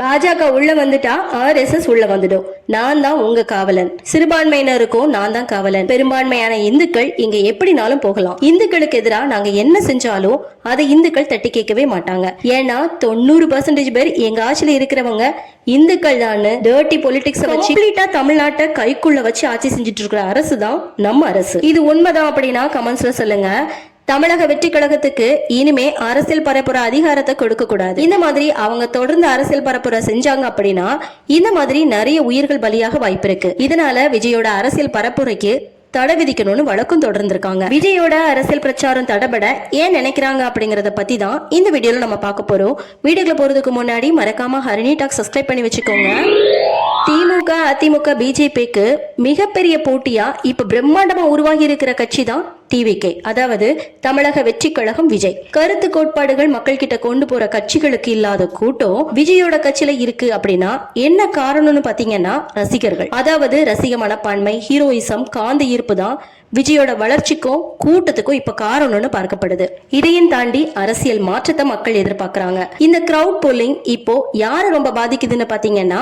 பாஜக உள்ள வந்துட்டா RSS உள்ள வந்துடும். நான் தான் உங்க காவலன். சிறுபான்மையினருக்கும் நான் தான் காவலன். பெரும்பான்மையான இந்துக்கள் இங்க எப்படினாலும் போகலாம். இந்துக்களுக்கு எதிராக நாங்க என்ன செஞ்சாலும் அதை இந்துக்கள் தட்டி கேட்கவே மாட்டாங்க. ஏன்னா 90% பேர் எங்க ஆட்சியில இருக்கிறவங்க இந்துக்கள் தான். டர்ட்டி பொலிட்டிக்ஸ் வச்சு தமிழ்நாட்டை கைக்குள்ள வச்சு ஆட்சி செஞ்சுட்டு இருக்கிற அரசு தான் நம்ம அரசு. இது உண்மைதான் அப்படின்னா கமெண்ட்ஸ்ல சொல்லுங்க. தமிழக வெற்றி கழகத்துக்கு இனிமே அரசியல் பரப்புற அதிகாரத்தை கொடுக்க கூடாது. இந்த மாதிரி அவங்க தொடர்ந்து அரசியல் பரப்புற செஞ்சாங்க அப்படின்னா இந்த மாதிரி நிறைய உயிர்கள் பலியாக வாய்ப்பு இருக்கு. இதனால விஜயோட அரசியல் பரப்புரைக்கு தடை விதிக்கணும்னு வழக்கம் தொடர்ந்துருக்காங்க. விஜயோட அரசியல் பிரச்சாரம் தடைபட ஏன் நினைக்கிறாங்க அப்படிங்கறத பத்தி தான் இந்த வீடியோல நம்ம பார்க்க போறோம். வீடியோக்குள்ள போறதுக்கு முன்னாடி மறக்காம ஹரிணி டாக் சப்ஸ்கிரைப் பண்ணி வச்சுக்கோங்க. திமுக, அதிமுக, பிஜேபிக்கு மிகப்பெரிய போட்டியா இப்ப பிரம்மாண்டமா உருவாகி இருக்கிற கட்சி தான் TVK, அதாவது தமிழக வெற்றி கழகம் விஜய். கருத்து கோட்பாடுகள் மக்கள் கிட்ட கொண்டு போற கட்சிகளுக்கு இல்லாத கூட்டம் விஜயோட கட்சியில இருக்கு அப்படின்னா என்ன காரணம்னு பாத்தீங்கன்னா ரசிகர்கள், அதாவது ரசிக மனப்பான்மை, ஹீரோயிசம், காந்த ஈர்ப்பு தான் விஜயோட வளர்ச்சிக்கும் கூட்டத்துக்கும் இப்ப காரணம்னு பார்க்கப்படுது. இதையும் தாண்டி அரசியல் மாற்றத்தை மக்கள் எதிர்பார்க்கறாங்க. இந்த கிரவுட் போலிங் இப்போ யாரை ரொம்ப பாதிக்குதுன்னு பாத்தீங்கன்னா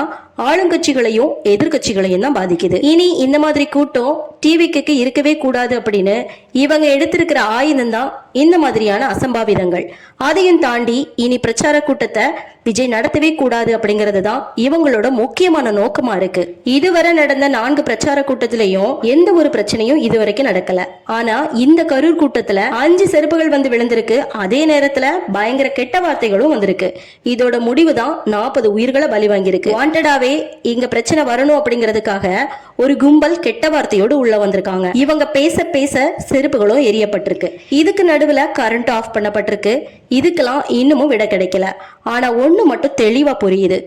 ஆளுங்கட்சிகளையும் எதிர்கட்சிகளையும் தான் பாதிக்குது. இனி இந்த மாதிரி கூட்டம் TVK இருக்கவே கூடாது அப்படின்னு இவங்க எடுத்திருக்கிற ஆயுதம் தான் இந்த மாதிரியான அசம்பாவிதங்கள். அதையும் தாண்டி இனி பிரச்சார கூட்டத்தை விஜய் நடத்தவே கூடாது அப்படிங்கறது தான் இவங்களோட முக்கியமான நோக்கமா இருக்கு. இதுவரை நடந்த 4 பிரச்சார கூட்டத்திலையும் எந்த ஒரு பிரச்சனையும் இதுவரைக்கும் நடக்கல. ஆனா இந்த கரூர் கூட்டத்துல 5 செருப்புகள் வந்து விழுந்திருக்கு. அதே நேரத்துல பயங்கர கெட்ட வார்த்தைகளும் வந்திருக்கு. இதோட முடிவு தான் 40 உயிர்களை பலி வாங்கியிருக்கு. வாண்டடாவே இங்க பிரச்சனை வரணும் அப்படிங்கிறதுக்காக ஒரு கும்பல் கெட்ட வார்த்தையோடு உள்ள வந்திருக்காங்க. இவங்க பேச பேச செருப்புகளும் எரியப்பட்டிருக்கு. இதுக்கு நடுவுல கரண்ட் ஆஃப் பண்ணப்பட்டிருக்கு. இதுக்கெல்லாம் இன்னமும் விட கிடைக்கல. ஆனா ஒண்ணு மட்டும் தெளிவா புரியுது,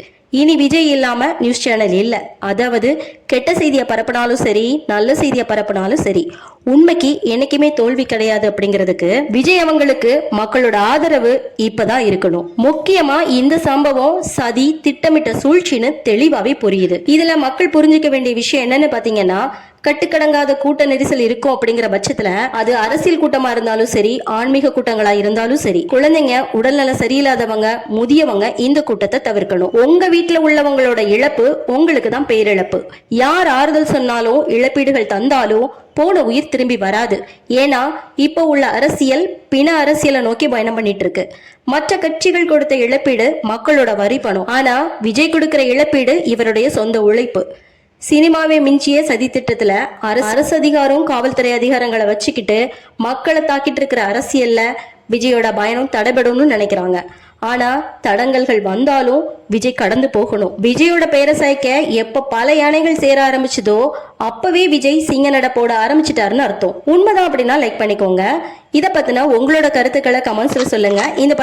இனி விஜய் இல்லாம நியூஸ் சேனல் இல்ல. அதாவது கெட்ட செய்தியை பரப்பினாலும் சரி, நல்ல செய்தியை பரப்பினாலும் சரி, உண்மைக்கு என்னைக்குமே தோல்வி கிடையாது. அப்படிங்கிறதுக்கு விஜய் அவங்களுக்கு மக்களோட ஆதரவு இப்பதான் இருக்கணும். முக்கியமா இந்த சம்பவம் சதி திட்டமிட்ட சூழ்ச்சின்னு தெளிவாவே புரியுது. இதுல மக்கள் புரிஞ்சுக்க வேண்டிய விஷயம் என்னன்னு பாத்தீங்கன்னா, கட்டுக்கடங்காத கூட்ட நெரிசல் இருக்கும் அப்படிங்கிற பட்சத்துல அது அரசியல் கூட்டமா இருந்தாலும் சரி, ஆன்மீக கூட்டங்களா இருந்தாலும் சரி, குழந்தைங்க, உடல்நல சரியில்லாதவங்க, முதியவங்க இந்த கூட்டத்தை தவிர்க்கணும். உங்க வீட்டுல உள்ளவங்களோட இழப்பு உங்களுக்கு தான் பேரிழப்பு. யார் ஆறுதல் சொன்னாலும் இழப்பீடுகள் தந்தாலும் போன உயிர் திரும்பி வராது. ஏன்னா இப்ப உள்ள அரசியல் பிண அரசியலை நோக்கி பயணம் பண்ணிட்டு இருக்கு. மற்ற கட்சிகள் கொடுத்த இழப்பீடு மக்களோட வரி பணம். ஆனா விஜய் கொடுக்கிற இழப்பீடு இவருடைய சொந்த உழைப்பு. சினிமாவை மிஞ்சிய சதி திட்டத்துல அரசு அதிகாரம், காவல்துறை அதிகாரங்களை வச்சுக்கிட்டு மக்களை தாக்கிட்டு இருக்கிற அரசியல்ல விஜயோட பயணம் தடைபடும்னு நினைக்கிறாங்க. ஆனா தடங்கல்கள் வந்தாலும் விஜய் கடந்து போகணும். விஜயோட பெயரை சாய்க்க எப்ப பல யானைகள் சேர ஆரம்பிச்சதோ அப்பவே விஜய் சிங்க நட போட ஆரம்பிச்சிட்டாருன்னு அர்த்தம். உண்மைதான் அப்படின்னா லைக் பண்ணிக்கோங்க. இதை பத்தின உங்களோட கருத்துக்களை கமெண்ட்ஸ்ல சொல்லுங்க. இந்த